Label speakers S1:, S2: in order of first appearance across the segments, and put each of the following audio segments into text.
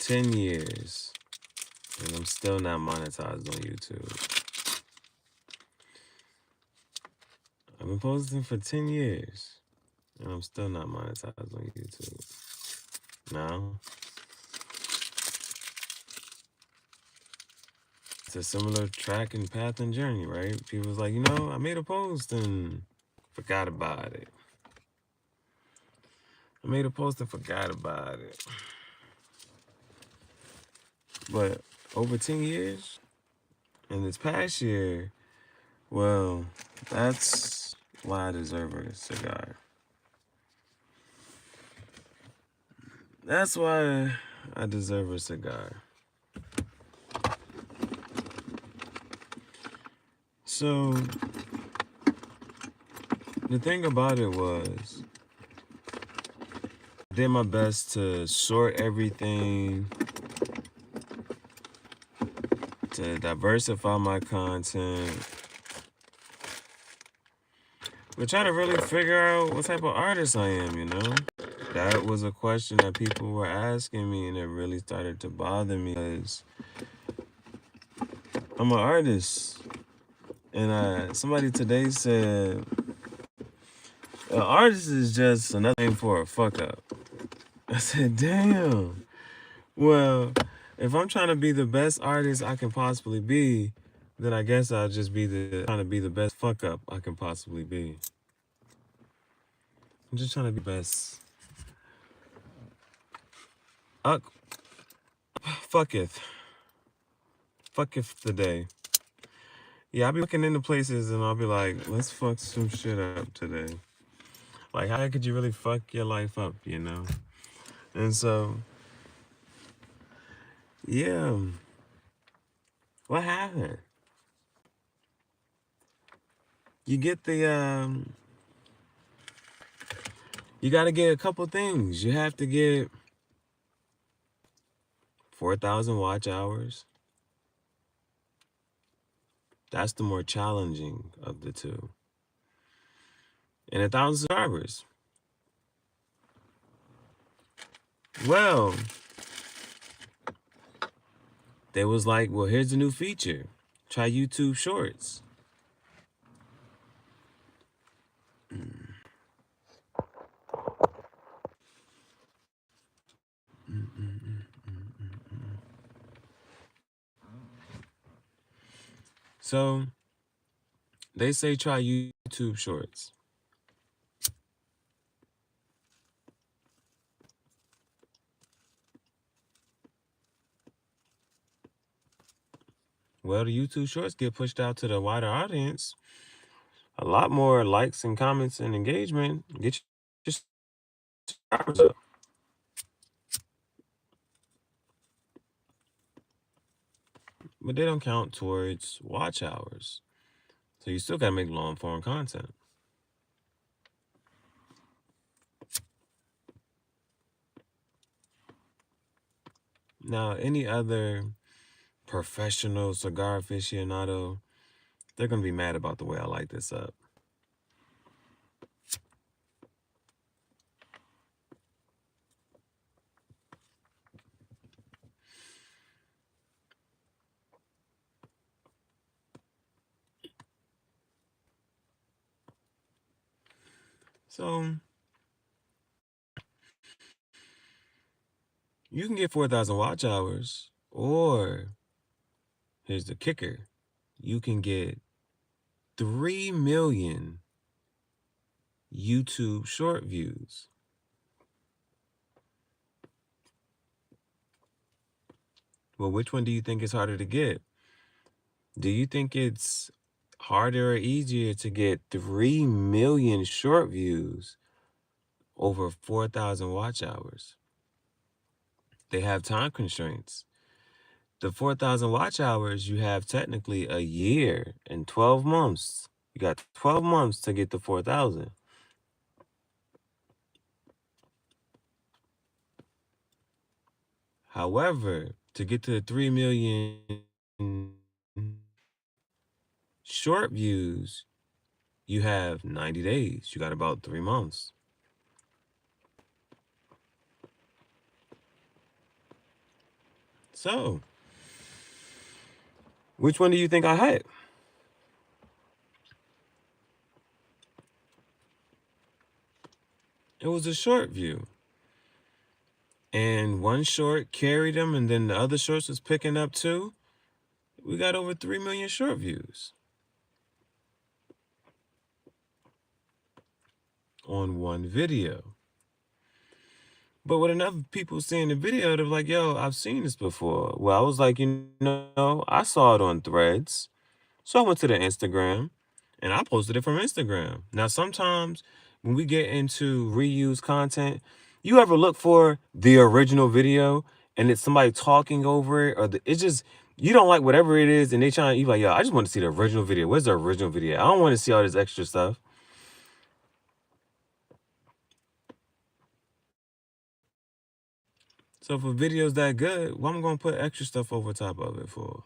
S1: 10 years, and I'm still not monetized on YouTube. I've been posting for 10 years, and I'm still not monetized on YouTube. Now, it's a similar track and path and journey, right? People's like, I made a post and forgot about it. I made a post and forgot about it. But over 10 years, and this past year, well, that's why I deserve a cigar. That's why I deserve a cigar. So, the thing about it was, I did my best to sort everything, to diversify my content. We're trying to really figure out what type of artist I am, That was a question that people were asking me, and it really started to bother me because I'm an artist. And somebody today said, an artist is just another name for a fuck up. I said, damn. Well, if I'm trying to be the best artist I can possibly be, then I guess I'll just be trying to be the best fuck up I can possibly be. I'm just trying to be best. Fucketh today. Yeah, I'll be looking into places and I'll be like, let's fuck some shit up today. Like, how could you really fuck your life up, And so, yeah. What happened? You get you got to get a couple things. You have to get 4,000 watch hours. That's the more challenging of the two. And 1,000 subscribers. Well, they was like, well, here's a new feature. Try YouTube Shorts. So, they say try YouTube Shorts. Well, the YouTube Shorts get pushed out to the wider audience. A lot more likes and comments and engagement. Get your subscribers up. But they don't count towards watch hours. So you still got to make long form content. Now, any other professional cigar aficionado, they're going to be mad about the way I light this up. So, you can get 4,000 watch hours, or here's the kicker, you can get 3 million YouTube short views. Well, which one do you think is harder to get? Do you think it's harder or easier to get 3 million short views over 4,000 watch hours? They have time constraints. The 4,000 watch hours, you have technically a year and 12 months. You got 12 months to get the 4,000. However, to get to the 3 million short views, you have 90 days. You got about 3 months. So, which one do you think I had? It was a short view. And one short carried them, and then the other shorts was picking up too. We got over 3 million short views on one video. But with enough people seeing the video, they're like, yo, I've seen this before. Well, I was like, I saw it on Threads. So I went to the Instagram and I posted it from Instagram. Now, sometimes when we get into reuse content, you ever look for the original video and it's somebody talking over it, or it's just, you don't like whatever it is, and they trying, you like, yo, I just want to see the original video. Where's the original video? I don't want to see all this extra stuff. So for videos that good, what am I gonna put extra stuff over top of it for?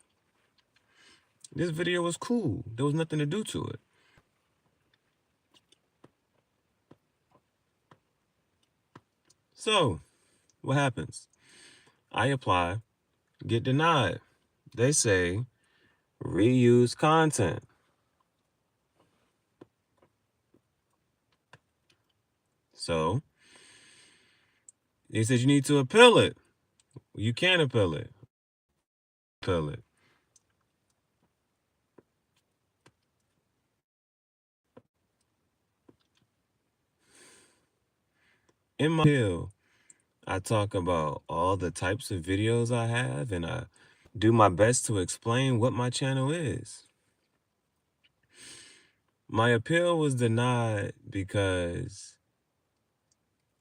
S1: This video was cool. There was nothing to do to it. So what happens? I apply, get denied. They say reuse content. So they said you need to appeal it. You can appeal it. Appeal it. In my appeal, I talk about all the types of videos I have, and I do my best to explain what my channel is. My appeal was denied because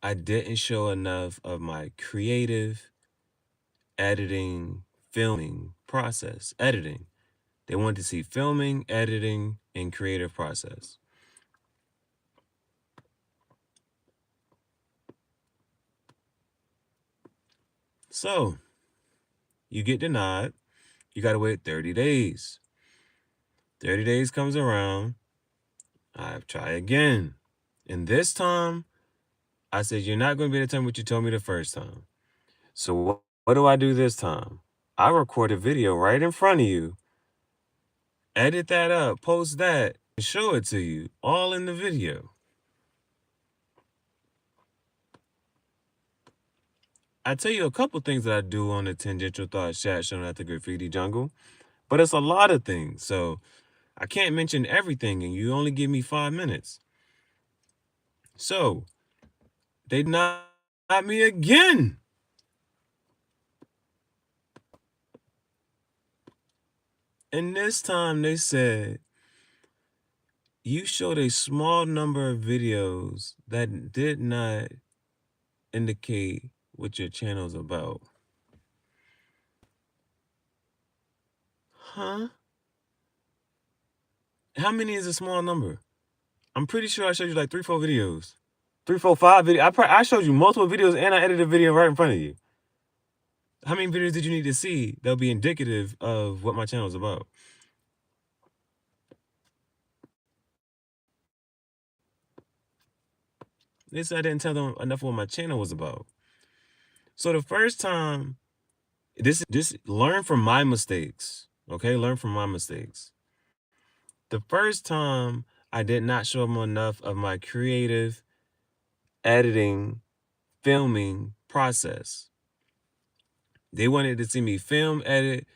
S1: I didn't show enough of my creative editing, filming process. Editing. They wanted to see filming, editing, and creative process. So you get denied. You got to wait 30 days. 30 days comes around. I try again. And this time, I said, you're not going to be able to tell me what you told me the first time. So what do I do this time? I record a video right in front of you, edit that up, post that, and show it to you, all in the video. I tell you a couple things that I do on the Tangential Thoughts chat shown at the Graffiti Jungle, but it's a lot of things. So I can't mention everything, and you only give me 5 minutes. So they denied me again. And this time they said, you showed a small number of videos that did not indicate what your channel's about. Huh? How many is a small number? I'm pretty sure I showed you like 3, 4 videos. 3, 4, 5 videos. I showed you multiple videos and I edited a video right in front of you. How many videos did you need to see that'll be indicative of what my channel is about? They said I didn't tell them enough of what my channel was about. So the first time, this learn from my mistakes. Okay, learn from my mistakes. The first time I did not show them enough of my creative editing, filming process. They wanted to see me film, edit,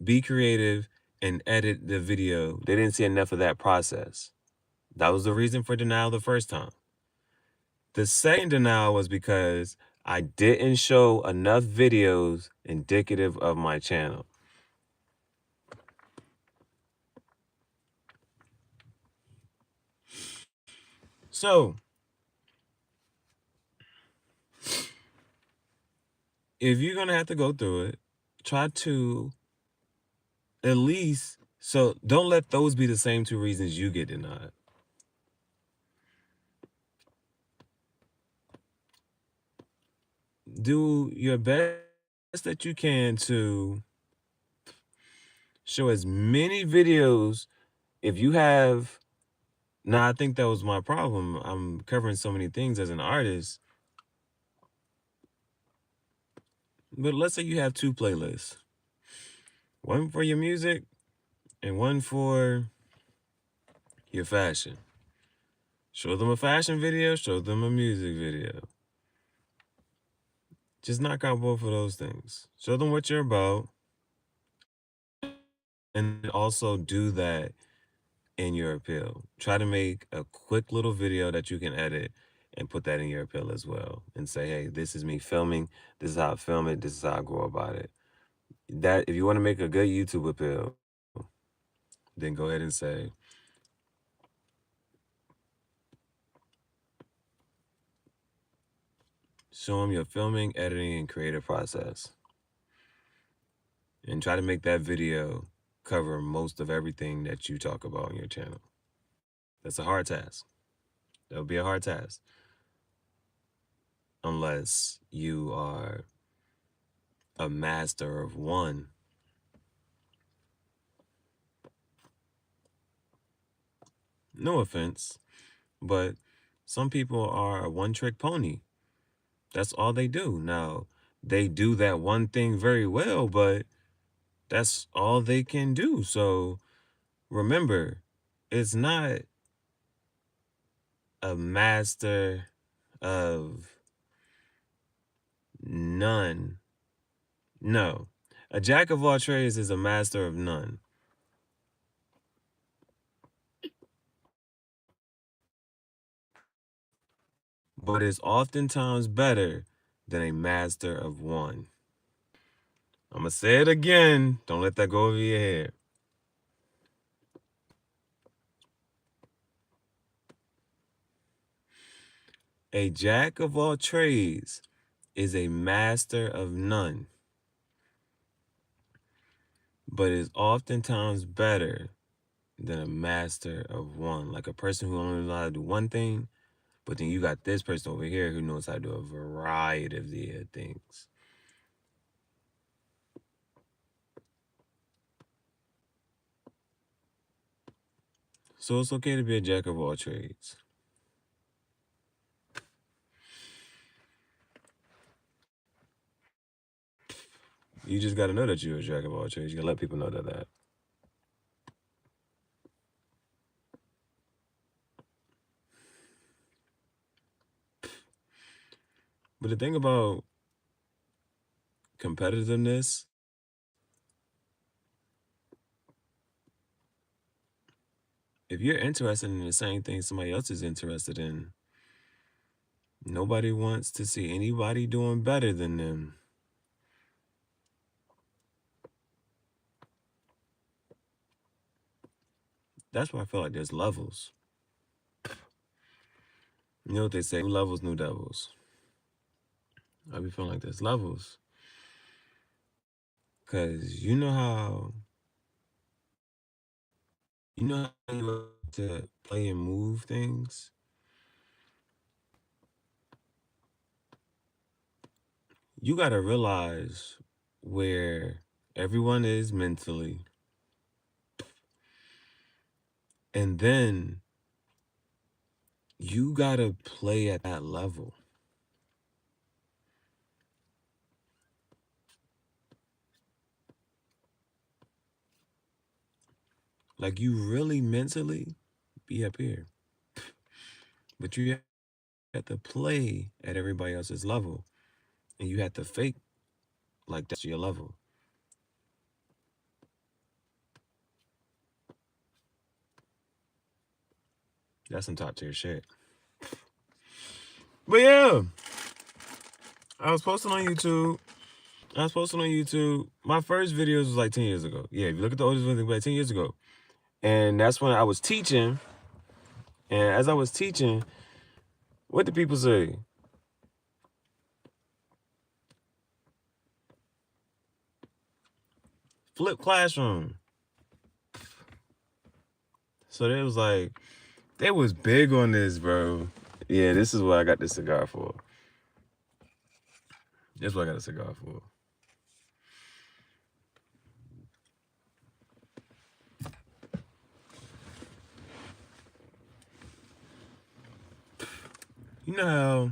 S1: be creative, and edit the video. They didn't see enough of that process. That was the reason for denial the first time. The second denial was because I didn't show enough videos indicative of my channel. So, if you're going to have to go through it, try to at least, so don't let those be the same 2 reasons you get denied. Do your best that you can to show as many videos. If you have, now I think that was my problem. I'm covering so many things as an artist. But let's say you have two playlists. One for your music and one for your fashion. Show them a fashion video, show them a music video. Just knock out both of those things. Show them what you're about, and also do that in your appeal. Try to make a quick little video that you can edit and put that in your appeal as well. And say, hey, this is me filming. This is how I film it. This is how I go about it. That if you want to make a good YouTube appeal, then go ahead and say, show them your filming, editing, and creative process. And try to make that video cover most of everything that you talk about on your channel. That's a hard task. That'll be a hard task. Unless you are a master of one. No offense, but some people are a one-trick pony. That's all they do. Now, they do that one thing very well, but that's all they can do. So remember, it's not a master of none. No. A jack of all trades is a master of none. But it's oftentimes better than a master of one. I'm going to say it again. Don't let that go over your head. A jack of all trades is a master of none, but is oftentimes better than a master of one. Like a person who only knows how to do one thing, but then you got this person over here who knows how to do a variety of the things. So it's okay to be a jack of all trades. You just got to know that you're a jack of all trades. You got to let people know that. But the thing about competitiveness, if you're interested in the same thing somebody else is interested in, nobody wants to see anybody doing better than them. That's why I feel like there's levels. You know what they say, new levels, new devils. I be feeling like there's levels. Because you know how you have to play and move things? You got to realize where everyone is mentally. And then you got to play at that level. Like you really mentally be up here. But you have to play at everybody else's level. And you have to fake like that's your level. That's some top tier shit. But yeah, I was posting on YouTube. My first videos was like 10 years ago. Yeah, if you look at the oldest videos, like 10 years ago. And that's when I was teaching. And as I was teaching, what did people say? Flip classroom. So they was like, they was big on this, bro. Yeah, this is what I got this cigar for. This is what I got a cigar for. You know how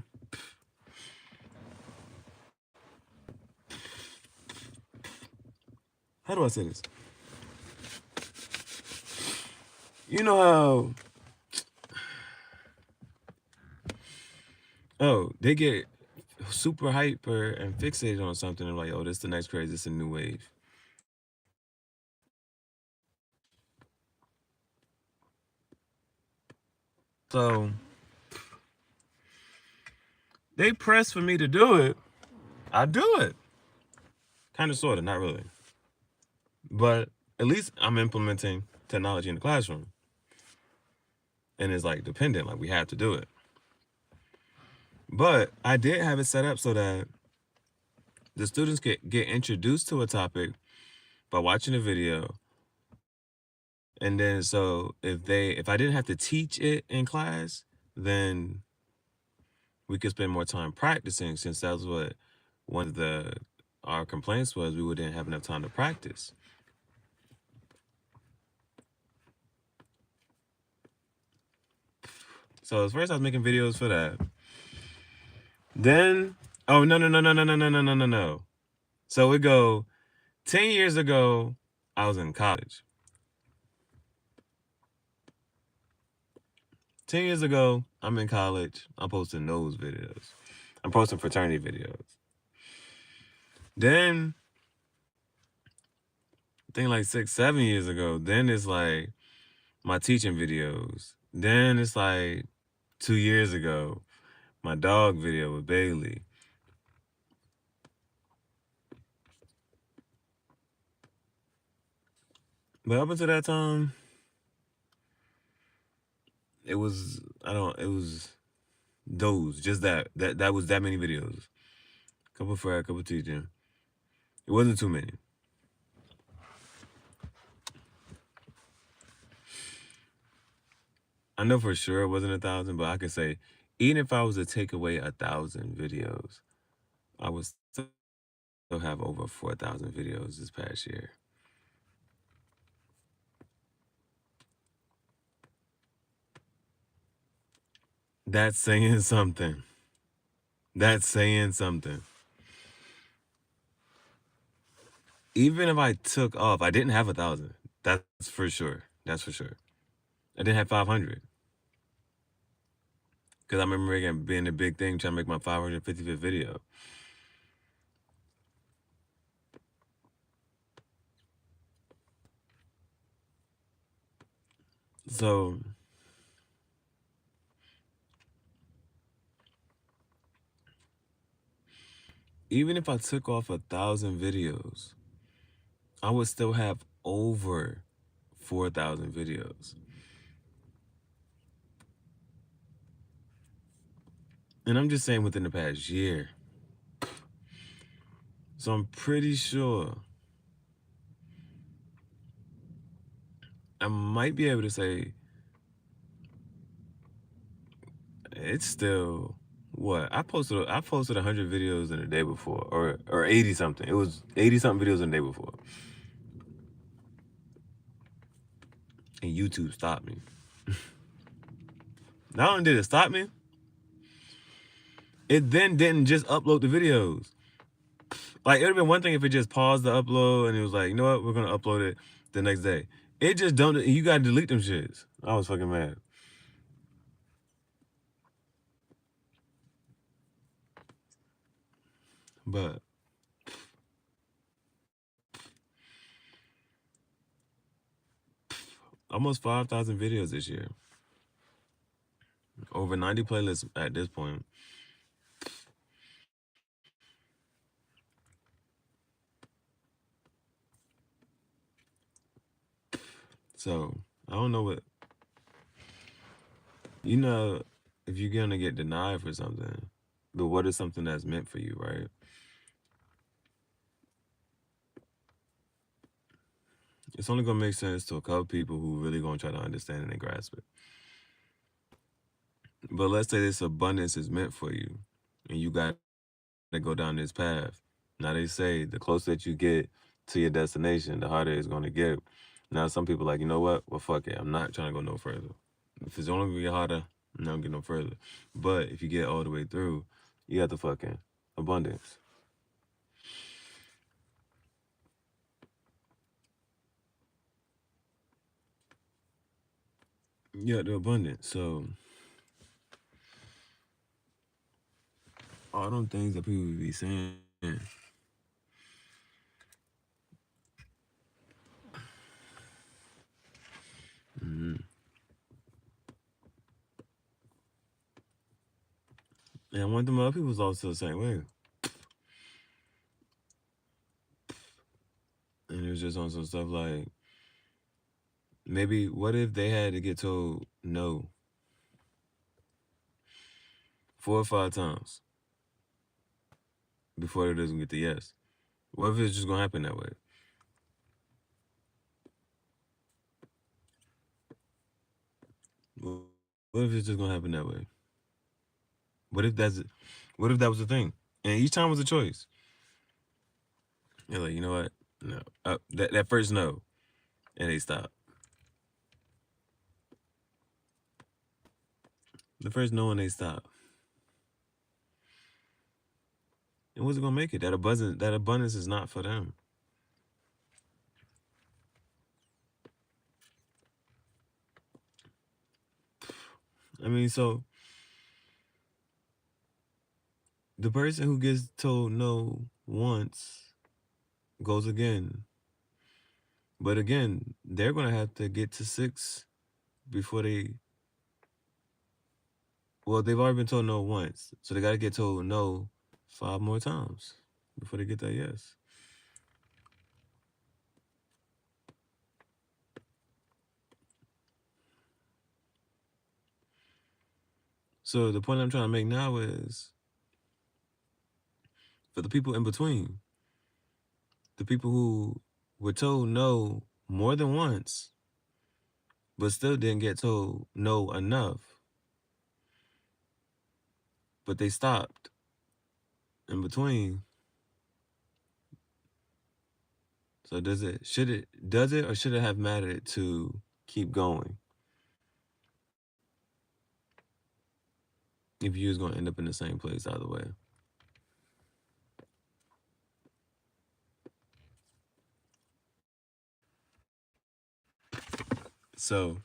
S1: how do I say this? You know how, oh, they get super hyper and fixated on something and like, oh, this is the next craze, this is a new wave. So they press for me to do it. I do it. Kind of, sort of, not really. But at least I'm implementing technology in the classroom. And it's like dependent, like we have to do it. But I did have it set up so that the students get introduced to a topic by watching a video. And then so if I didn't have to teach it in class, then we could spend more time practicing, since that's what one of our complaints was, we didn't have enough time to practice. So at first I was making videos for that. Then, oh no. So we go 10 years ago, I was in college. 10 years ago, I'm in college. I'm posting those videos. I'm posting fraternity videos. Then, I think like 6, 7 years ago, then it's like my teaching videos. Then it's like 2 years ago, my dog video with Bailey. But up until that time, it was those, just that was that many videos. Couple frat, couple teaching. It wasn't too many. I know for sure it wasn't 1,000, but I could say, even if I was to take away 1,000 videos, I would still have over 4,000 videos this past year. That's saying something. That's saying something. Even if I took off, I didn't have 1,000. That's for sure. That's for sure. I didn't have 500. Because I remember again being a big thing, trying to make my 555th video. So, even if I took off 1,000 videos, I would still have over 4,000 videos. And I'm just saying within the past year. So I'm pretty sure I might be able to say it's still what I posted 100 videos in the day before, or 80 something. It was 80 something videos in the day before. And YouTube stopped me. Not only did it stop me, it then didn't just upload the videos. Like, it would have been one thing if it just paused the upload and it was like, you know what, we're gonna upload it the next day. It just don't. You gotta delete them shits. I was fucking mad. But almost 5,000 videos this year. Over 90 playlists at this point. So I don't know what, you know, if you're gonna get denied for something, but what is something that's meant for you, right? It's only gonna make sense to a couple people who really gonna try to understand it and grasp it. But let's say this abundance is meant for you, and you got to go down this path. Now they say the closer that you get to your destination, the harder it's gonna get. Now some people are like, you know what? Well, fuck it. I'm not trying to go no further. If it's only gonna get harder, I'm not gonna get no further. But if you get all the way through, you got the fucking abundance. Yeah, the abundance. So all them things that people be saying. Mm-hmm. And I want them other people's also the same way. And it was just on some stuff like, maybe what if they had to get told no 4 or 5 times before it doesn't get the yes? What if it's just gonna happen that way? What if it's just gonna happen that way? What if that's what if that was the thing? And each time was a choice. You're like, you know what? No. That first no. And they stop. The first no and they stop. And what's it gonna make it? That abundance is not for them. I mean, so the person who gets told no once goes again. But again, they're gonna have to get to 6 before they, well, they've already been told no once. So they gotta get told no 5 more times before they get that yes. So the point I'm trying to make now is for the people in between, the people who were told no more than once, but still didn't get told no enough, but they stopped in between. So does it or should it have mattered to keep going if you was gonna end up in the same place either way? So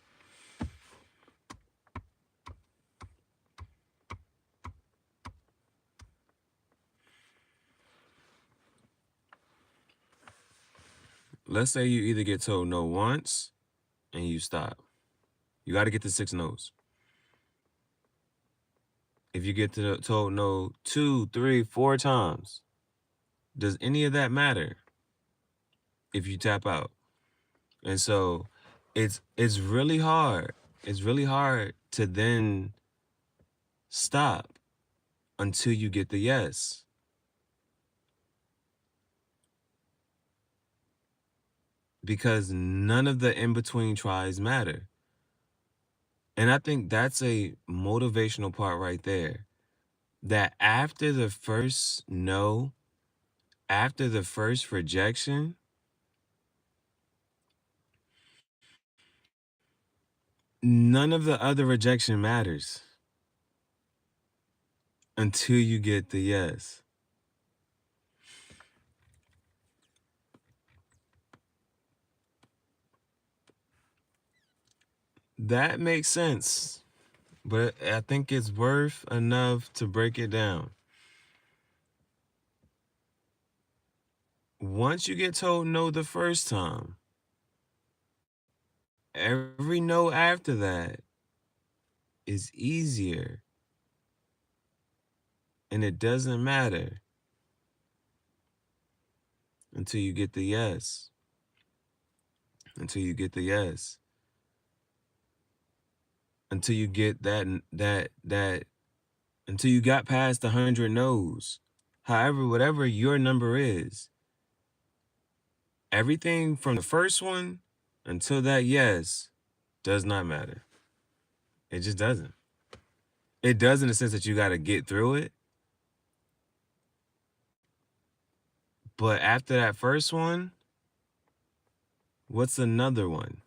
S1: let's say you either get told no once and you stop. You got to get to 6 no's. If you get told no 2, 3, 4 times, does any of that matter if you tap out? And so it's really hard. It's really hard to then stop until you get the yes. Because none of the in-between tries matter. And I think that's a motivational part right there. That after the first no, after the first rejection, none of the other rejection matters until you get the yes. That makes sense, but I think it's worth enough to break it down. Once you get told no the first time, every no after that is easier, and it doesn't matter until you get the yes. Until you get the yes. Until you get that until you got past 100 no's. However, whatever your number is, everything from the first one until that yes does not matter. It just doesn't. It does in the sense that you got to get through it. But after that first one, what's another one?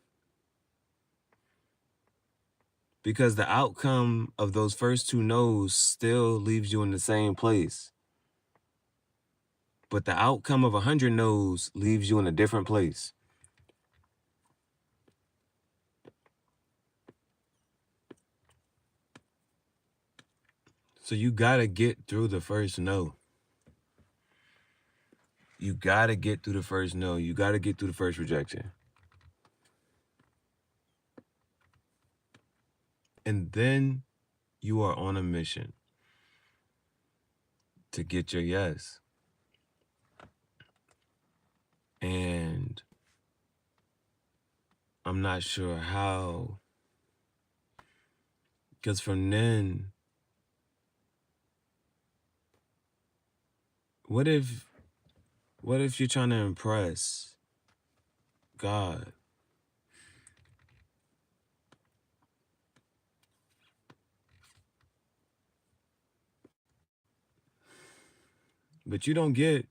S1: Because the outcome of those first 2 no's still leaves you in the same place. But the outcome of 100 no's leaves you in a different place. So you gotta get through the first no. You gotta get through the first no. You gotta get through the first rejection. And then you are on a mission to get your yes. And I'm not sure how, because from then, what if you're trying to impress God? But you don't get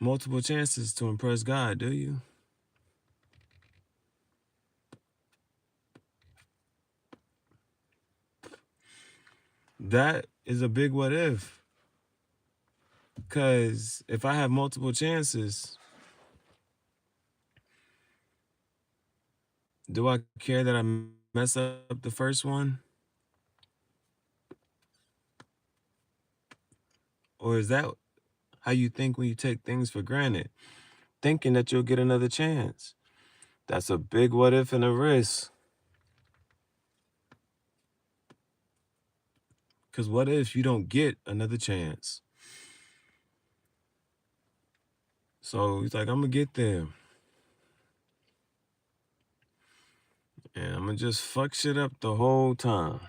S1: multiple chances to impress God, do you? That is a big what if. Because if I have multiple chances, do I care that I mess up the first one? Or is that how you think when you take things for granted? Thinking that you'll get another chance. That's a big what if and a risk. Because what if you don't get another chance? So he's like, I'm going to get there. And I'm going to just fuck shit up the whole time.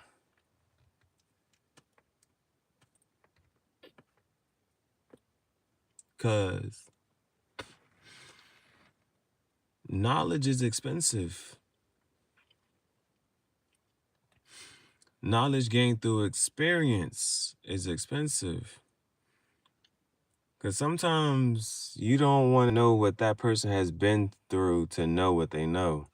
S1: Because knowledge is expensive. Knowledge gained through experience is expensive. Because sometimes you don't want to know what that person has been through to know what they know.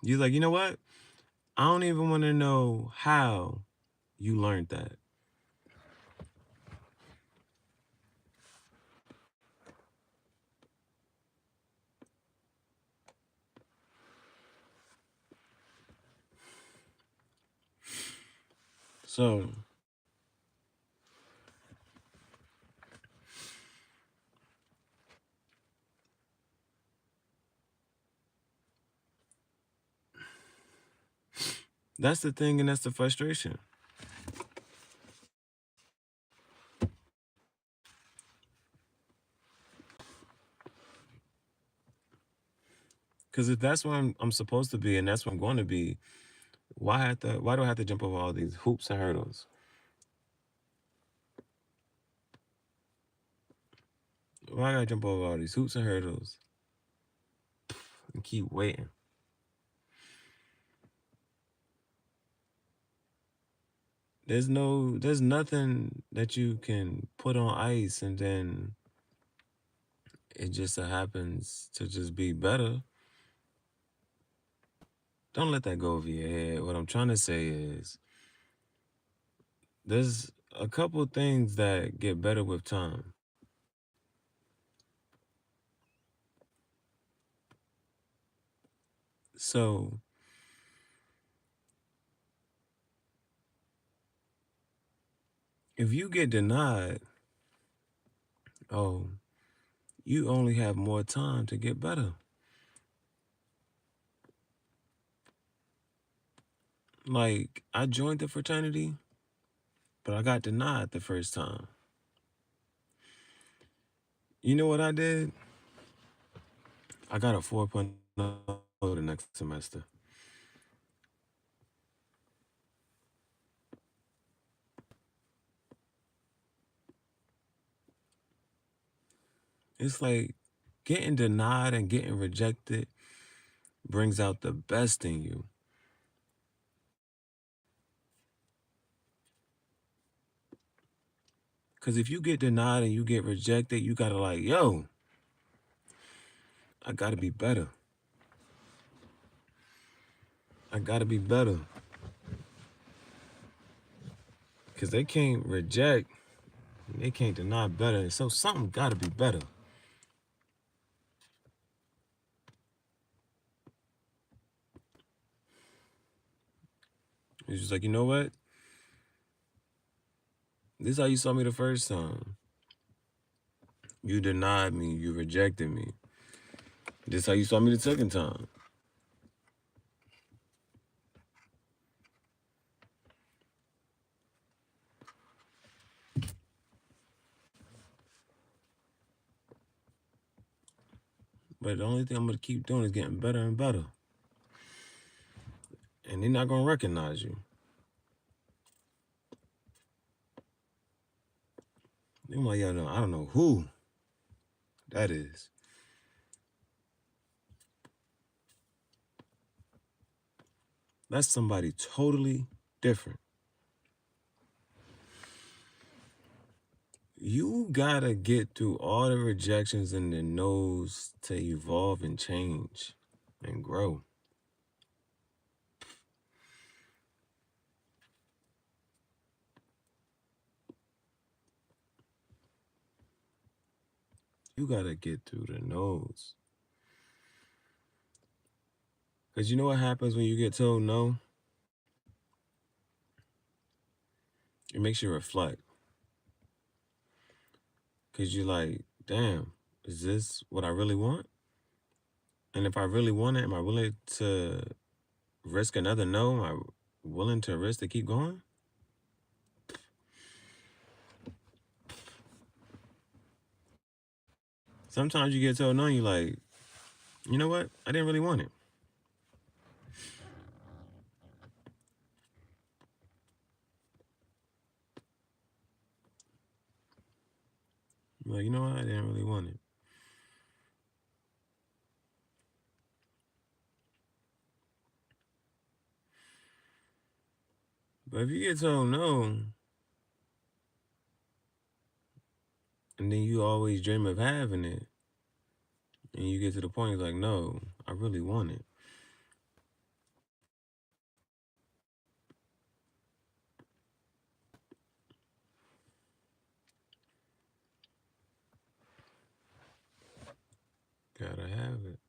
S1: You're like, you know what? I don't even want to know how you learned that. So that's the thing, and that's the frustration. Because if that's where I'm supposed to be and that's where I'm going to be, why do I have to jump over all these hoops and hurdles? Why gotta jump over all these hoops and hurdles and keep waiting? There's nothing that you can put on ice and then it just so happens to just be better. Don't let that go over your head. What I'm trying to say is there's a couple things that get better with time. So if you get denied, oh, you only have more time to get better. Like, I joined the fraternity, but I got denied the first time. You know what I did? I got a 4.0 the next semester. It's like getting denied and getting rejected brings out the best in you. Because if you get denied and you get rejected, you got to like, yo, I got to be better. I got to be better. Because they can't reject, they can't deny better. So something got to be better. He's just like, you know what? This is how you saw me the first time. You denied me. You rejected me. This is how you saw me the second time. But the only thing I'm going to keep doing is getting better and better. And they're not going to recognize you. They're like, yo, no, I don't know who that is. That's somebody totally different. You gotta get through all the rejections and the no's to evolve and change and grow. You gotta get through the no's. Because you know what happens when you get told no? It makes you reflect. Because you're like, damn, is this what I really want? And if I really want it, am I willing to risk another no? Am I willing to risk to keep going? Sometimes you get told no, and you're like, you know what? I didn't really want it. You're like, you know what? I didn't really want it. But if you get told no, and then you always dream of having it, and you get to the point, you're like, no, I really want it. Gotta have it.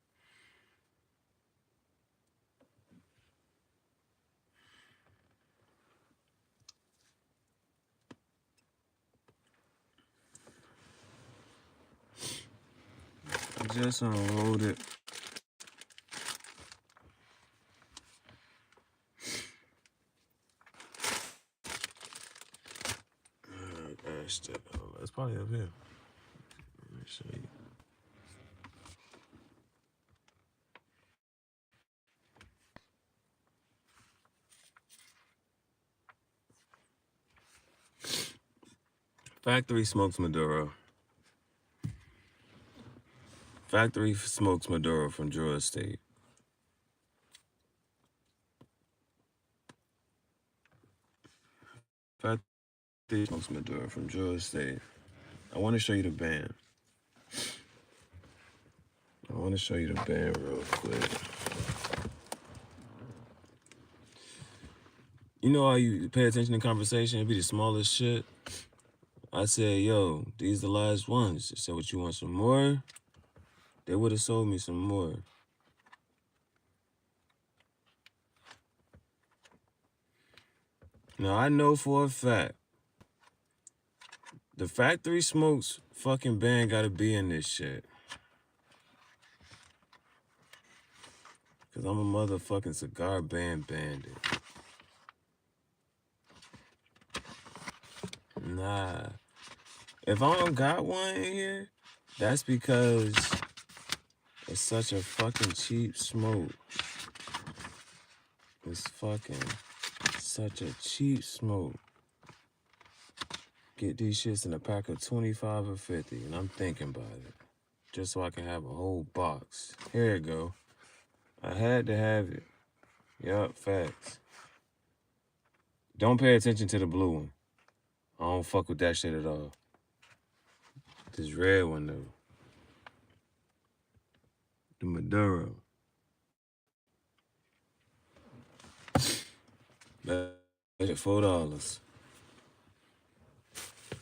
S1: I just unloaded. Gosh, that's probably up here. Let me show you. Factory smokes Maduro. Factory smokes Maduro from Georgia State. Factory smokes Maduro from Georgia State. I want to show you the band. I want to show you the band real quick. You know how you pay attention to conversation? It'd be the smallest shit. I said, yo, these the last ones. They said, what, you want some more? They would have sold me some more. Now, I know for a fact, the Factory Smokes fucking band gotta be in this shit. Because I'm a motherfucking cigar band bandit. Nah. If I don't got one in here, that's because it's such a fucking cheap smoke. It's fucking such a cheap smoke. Get these shits in a pack of 25 or 50, and I'm thinking about it. Just so I can have a whole box. Here you go. I had to have it. Yup, facts. Don't pay attention to the blue one. I don't fuck with that shit at all. This red one, though. The Maduro. That shit $4.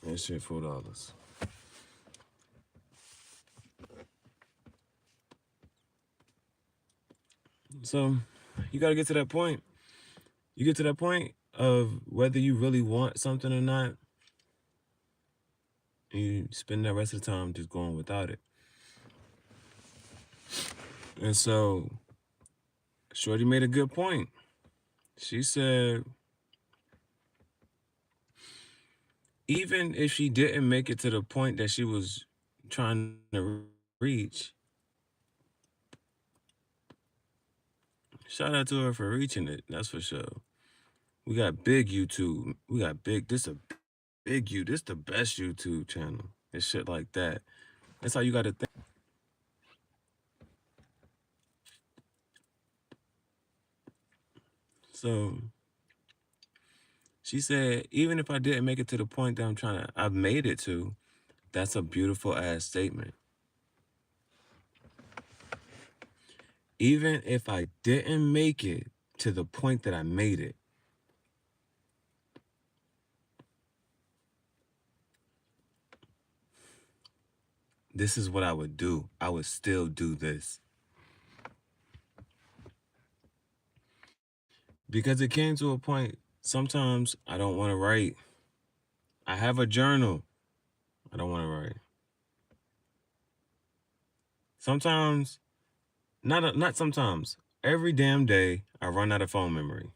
S1: That shit $4. So, you gotta get to that point. You get to that point of whether you really want something or not, and you spend the rest of the time just going without it. And so, Shorty made a good point. She said, even if she didn't make it to the point that she was trying to reach, shout out to her for reaching it. That's for sure. We got big YouTube. We got big. This a big you. This the best YouTube channel. And shit like that. That's how you got to think. So she said, even if I didn't make it to the point that I've made it to, that's a beautiful ass statement. Even if I didn't make it to the point that I made it, this is what I would do. I would still do this. Because it came to a point, sometimes I don't want to write. I have a journal. I don't want to write. Sometimes, not sometimes, every damn day, I run out of phone memory.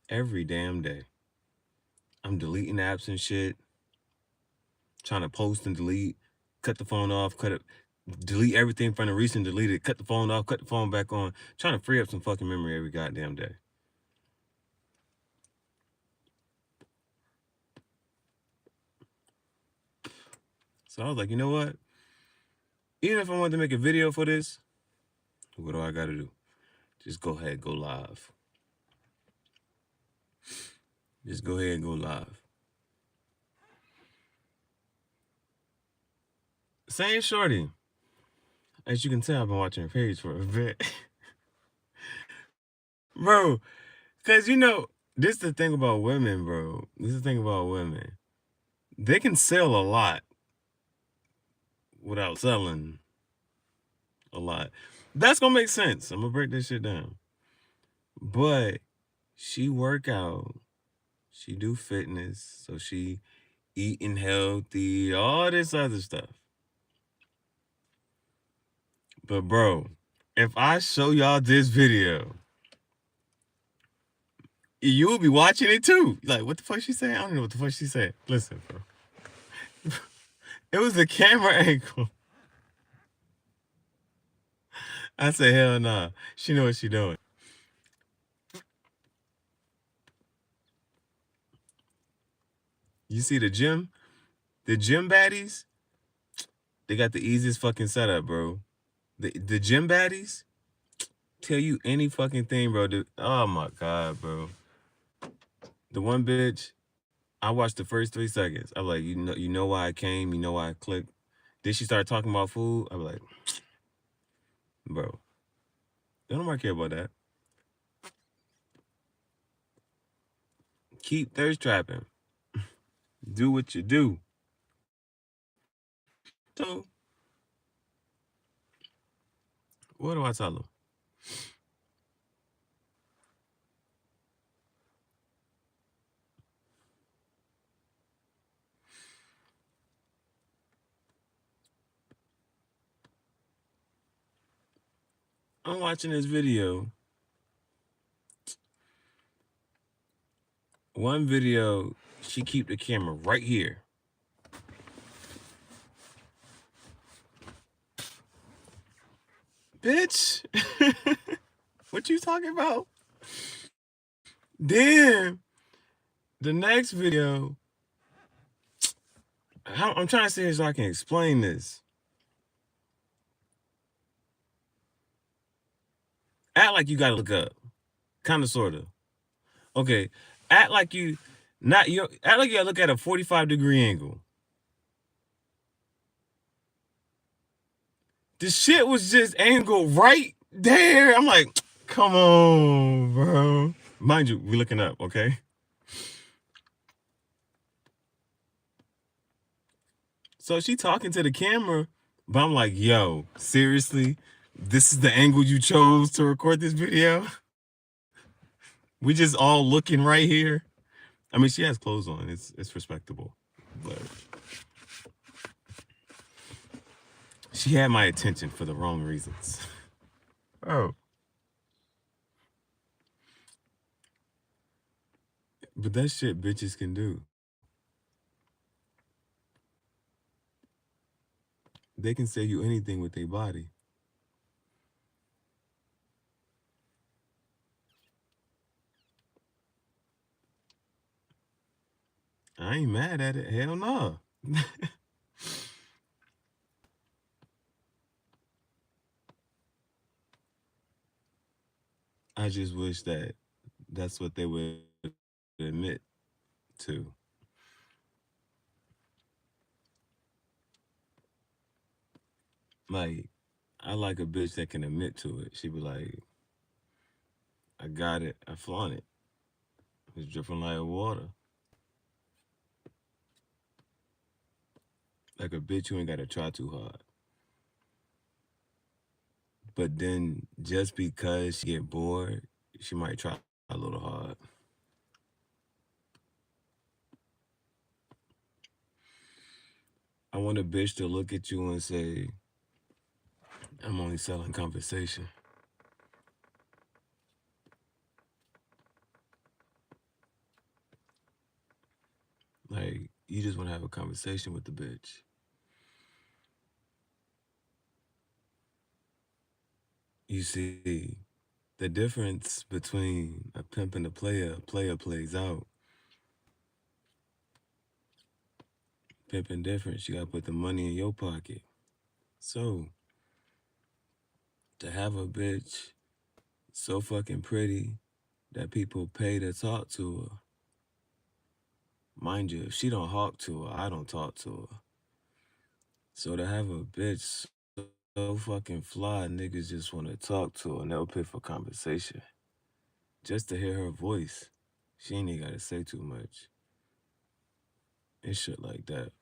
S1: Every damn day. I'm deleting apps and shit, trying to post and delete, cut the phone off, delete everything from the recent deleted, cut the phone off, cut the phone back on, trying to free up some fucking memory every goddamn day. So I was like, you know what? Even if I wanted to make a video for this, what do I gotta do? Just go ahead, go live. Just go ahead and go live. Same Shorty. As you can tell, I've been watching her page for a bit. Bro, because this is the thing about women, bro. This is the thing about women. They can sell a lot without selling a lot. That's gonna make sense. I'm gonna break this shit down. But she work out. She do fitness. So she eating healthy, all this other stuff. But bro, if I show y'all this video, you will be watching it too. Like, what the fuck she saying? I don't know what the fuck she said. Listen, bro. It was the camera angle. I said, hell nah. She know what she doing. You see the gym? The gym baddies? They got the easiest fucking setup, bro. The gym baddies tell you any fucking thing, bro. Oh my God, bro. The one bitch, I watched the first 3 seconds. I'm like, you know why I came, you know why I clicked. Then she started talking about food. I'm like, bro, don't nobody care about that. Keep thirst trapping. Do what you do. So, what do I tell them? I'm watching this video. One video, she keep the camera right here. Bitch, what you talking about? Then the next video, I'm trying to say so I can explain this. Act like you gotta look up, kind of, sort of. Okay, act like you act like you gotta look at a 45-degree angle. The shit was just angled right there. I'm like, come on, bro. Mind you, we looking up, okay? So she talking to the camera, but I'm like, yo, seriously? This is the angle you chose to record this video? We just all looking right here. I mean, she has clothes on. It's respectable, but she had my attention for the wrong reasons. Oh, but that shit bitches can do. They can say you anything with their body. I ain't mad at it. Hell no. I just wish that that's what they would admit to. Like, I like a bitch that can admit to it. She be like, I got it. I flaunt it. It's dripping like water. Like a bitch you ain't gotta try too hard. But then just because she get bored, she might try a little hard. I want a bitch to look at you and say, I'm only selling conversation. Like, you just want to have a conversation with the bitch. You see, the difference between a pimp and a player plays out. Pimping different, you gotta put the money in your pocket. So, to have a bitch so fucking pretty that people pay to talk to her, mind you, if she don't talk to her, I don't talk to her. So to have a bitch so fucking fly, niggas just want to talk to her and they'll pay for conversation. Just to hear her voice. She ain't even gotta say too much. And shit like that.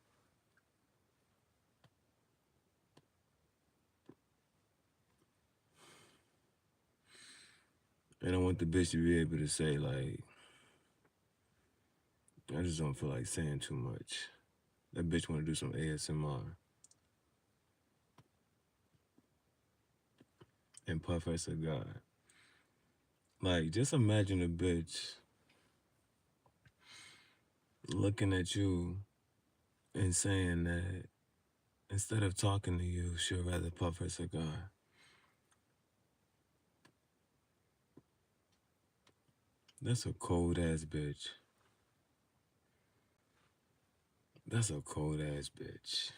S1: And I want the bitch to be able to say, like, I just don't feel like saying too much. That bitch wanna do some ASMR and puff her cigar. Like, just imagine a bitch looking at you and saying that instead of talking to you, she'll rather puff her cigar. That's a cold ass bitch. That's a cold ass bitch.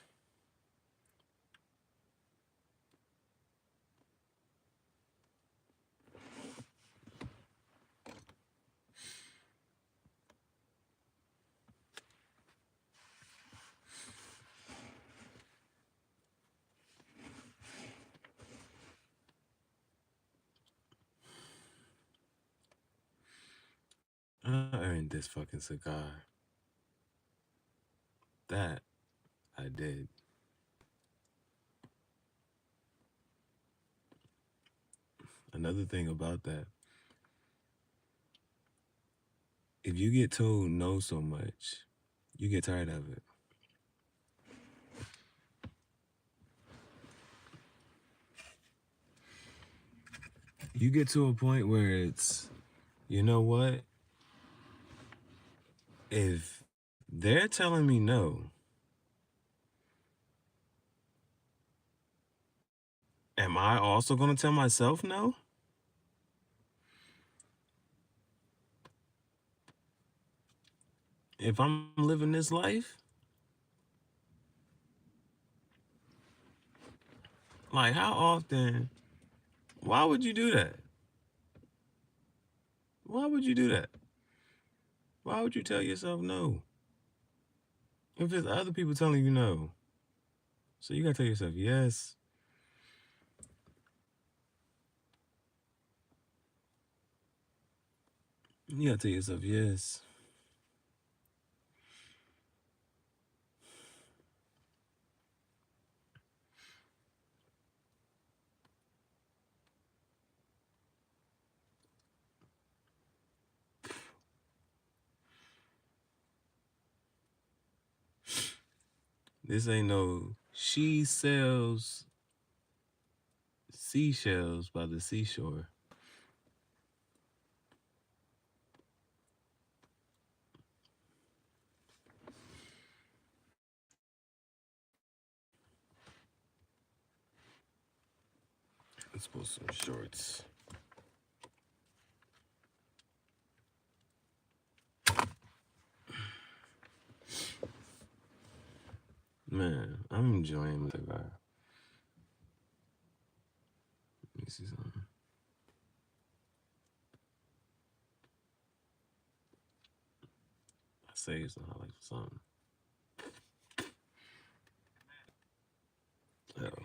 S1: I earned this fucking cigar. That I did. Another thing about that, if you get told no so much, you get tired of it. You get to a point where it's, you know what? If they're telling me no, am I also going to tell myself no? If I'm living this life? Like, how often? Why would you do that? Why would you do that? Why would you tell yourself no? If it's other people telling you no. So you gotta tell yourself yes. You gotta tell yourself yes. This ain't no she sells seashells by the seashore. Let's post some shorts. Man, I'm enjoying the vibe. Let me see something. I saved some highlights for something. Oh.